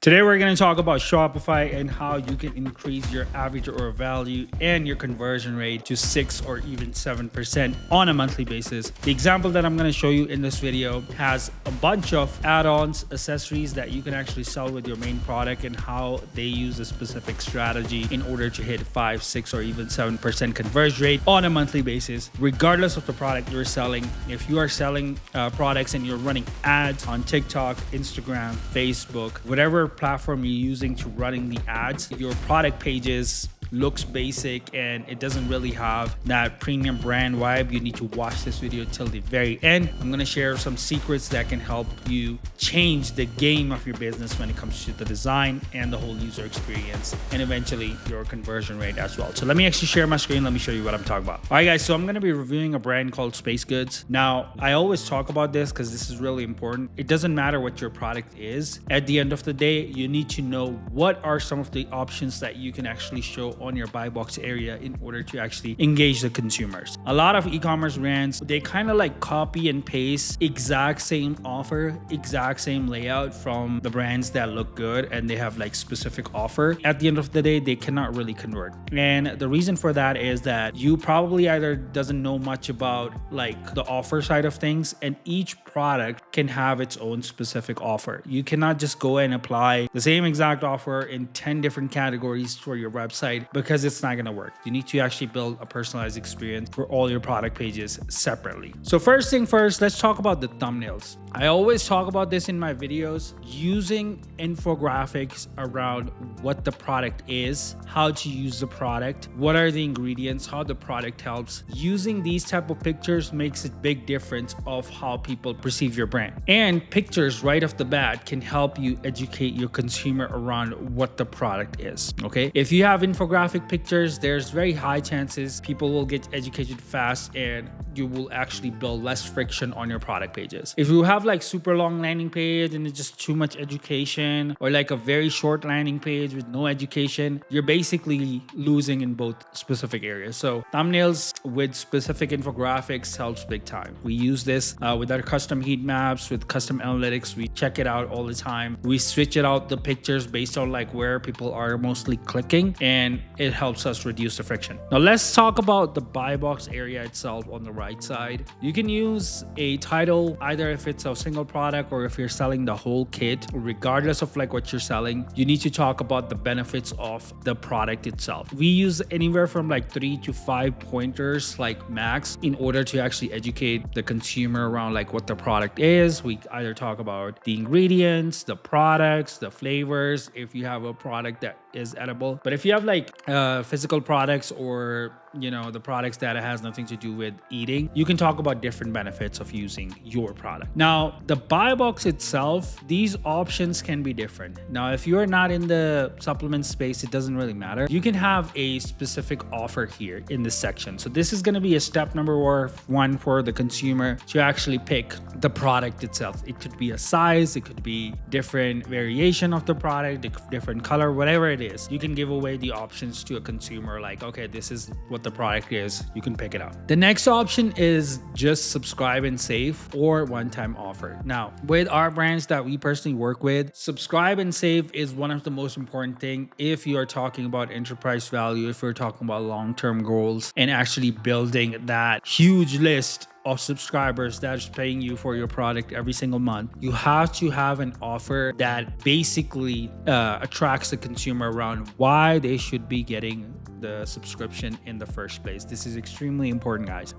Today, we're going to talk about Shopify and how you can increase your average order value and your conversion rate to 6 or even 7% on a monthly basis. The example that I'm going to show you in this video has a bunch of add-ons, accessories that you can actually sell with your main product and how they use a specific strategy in order to hit 5, 6, or even 7% conversion rate on a monthly basis, regardless of the product you're selling. If you are selling products and you're running ads on TikTok, Instagram, Facebook, whatever platform you're using to running the ads, your product pages looks basic and it doesn't really have that premium brand vibe, you need to watch this video till the very end. I'm going to share some secrets that can help you change the game of your business when it comes to the design and the whole user experience and eventually your conversion rate as well. So let me actually share my screen. Let me show you what I'm talking about. All right, guys, so I'm going to be reviewing a brand called Space Goods. Now, I always talk about this because this is really important. It doesn't matter what your product is. At the end of the day, you need to know what are some of the options that you can actually show on your buy box area in order to actually engage the consumers. A lot of e-commerce brands, they kind of like copy and paste exact same offer, exact same layout from the brands that look good and they have like specific offer. At the end of the day, they cannot really convert. And the reason for that is that you probably either doesn't know much about like the offer side of things, and each product can have its own specific offer. You cannot just go and apply the same exact offer in 10 different categories for your website because it's not going to work. You need to actually build a personalized experience for all your product pages separately. So first thing first, let's talk about the thumbnails. I always talk about this in my videos, using infographics around what the product is, how to use the product, what are the ingredients, how the product helps. Using these type of pictures makes a big difference of how people perceive your brand. And pictures right off the bat can help you educate your consumer around what the product is. Okay, if you have infographic pictures, there's very high chances people will get educated fast and you will actually build less friction on your product pages. If you have like super long landing page and it's just too much education, or like a very short landing page with no education, you're basically losing in both specific areas. So thumbnails with specific infographics helps big time. We use this with our custom heat maps, with custom analytics. We check it out all the time. We switch it out the pictures based on like where people are mostly clicking, and it helps us reduce the friction. Now let's talk about the buy box area itself on the right side. You can use a title either if it's a single product or if you're selling the whole kit. Regardless of like what you're selling, you need to talk about the benefits of the product itself. We use anywhere from like 3 to 5 pointers like max in order to actually educate the consumer around like what the product is. We either talk about the ingredients, the products, the flavors, if you have a product that is edible. But if you have like physical products or the products that has nothing to do with eating, you can talk about different benefits of using your product. Now, the buy box itself, these options can be different. Now, if you're not in the supplement space, it doesn't really matter. You can have a specific offer here in this section. So this is going to be a step number one for the consumer to actually pick the product itself. It could be a size, it could be different variation of the product, different color, whatever it is. You can give away the options to a consumer like, okay, this is what the product is, you can pick it up. The next option is just subscribe and save or one-time offer. Now, with our brands that we personally work with, subscribe and save is one of the most important thing if you are talking about enterprise value, if you're talking about long-term goals and actually building that huge list of subscribers that is paying you for your product every single month. You have to have an offer that basically attracts the consumer around why they should be getting the subscription in the first place. This is extremely important, guys.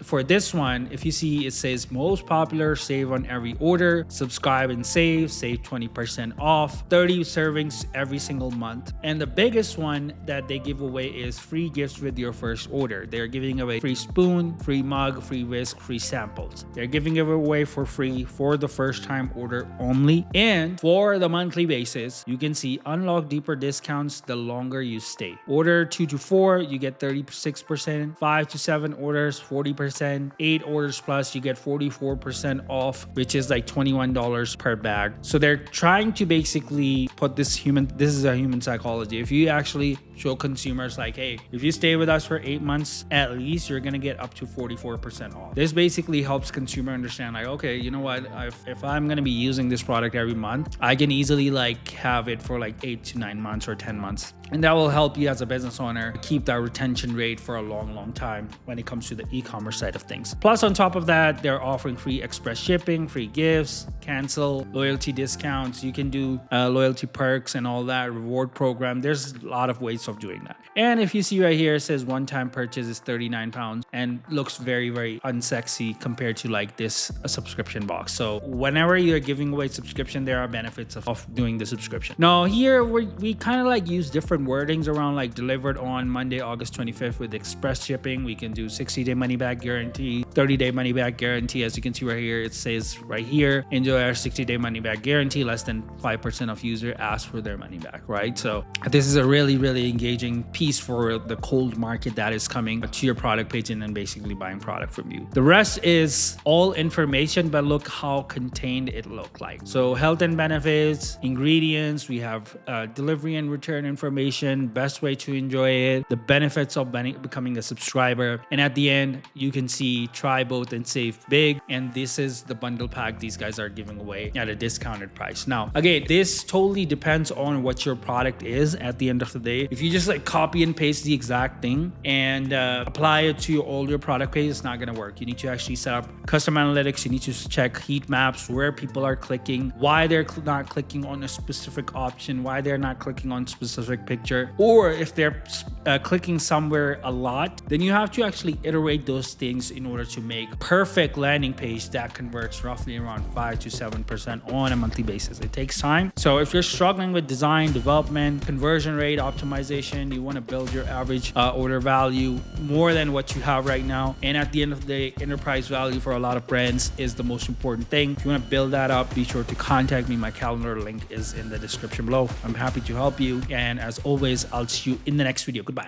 For this one, if you see, it says most popular, save on every order, subscribe and save 20% off, 30 servings every single month. And the biggest one that they give away is free gifts with your first order. They're giving away free spoon, free mug, free whisk, free samples. They're giving it away for free for the first time order only. And for the monthly basis, you can see unlock deeper discounts the longer you stay. Order 2 to 4, you get 36%. 5 to 7 orders, 40%. 8 orders plus, you get 44% off, which is like $21 per bag. So they're trying to basically put this is a human psychology. If you actually show consumers like, hey, if you stay with us for 8 months at least, you're gonna get up to 44% off. This basically helps consumer understand like, okay, you know what, if I'm going to be using this product every month, I can easily like have it for like 8 to 9 months or 10 months. And that will help you as a business owner keep that retention rate for a long time when it comes to the e-commerce side of things. Plus, on top of that, they're offering free express shipping, free gifts, cancel, loyalty discounts. You can do loyalty perks and all that, reward program. There's a lot of ways of doing that. And if you see right here, it says one-time purchase is 39 pounds and looks very unsexy compared to like this a subscription box. So whenever you're giving away subscription, there are benefits of doing the subscription. Now here we kind of like use different wordings around like delivered on Monday, August 25th with express shipping. We can do 60-day money back guarantee, 30-day money back guarantee. As you can see right here, it says right here, enjoy our 60-day money back guarantee. Less than 5% of user ask for their money back, right? So this is a really engaging piece for the cold market that is coming to your product page and then basically buying product from you. The rest is all information, but look how contained it looked like. So health and benefits, ingredients, we have delivery and return information, best way to enjoy it, the benefits of becoming a subscriber, and at the end you can see try both and save big. And this is the bundle pack these guys are giving away at a discounted price. Now again, this totally depends on what your product is at the end of the day. If you just like copy and paste the exact thing and apply it to all your product page, it's not going to work. You need to actually set up custom analytics. You need to check heat maps, where people are clicking, why they're not clicking on a specific option, why they're not clicking on a specific picture, or if they're clicking somewhere a lot, then you have to actually iterate those things in order to make perfect landing page that converts roughly around 5 to 7% on a monthly basis. It takes time. So if you're struggling with design, development, conversion rate optimization, you want to build your average order value more than what you have right now, and at the end of the day, enterprise value for a lot of brands is the most important thing. If you want to build that up, be sure to contact me. My calendar link is in the description below. I'm happy to help you, and as always, I'll see you in the next video. Goodbye.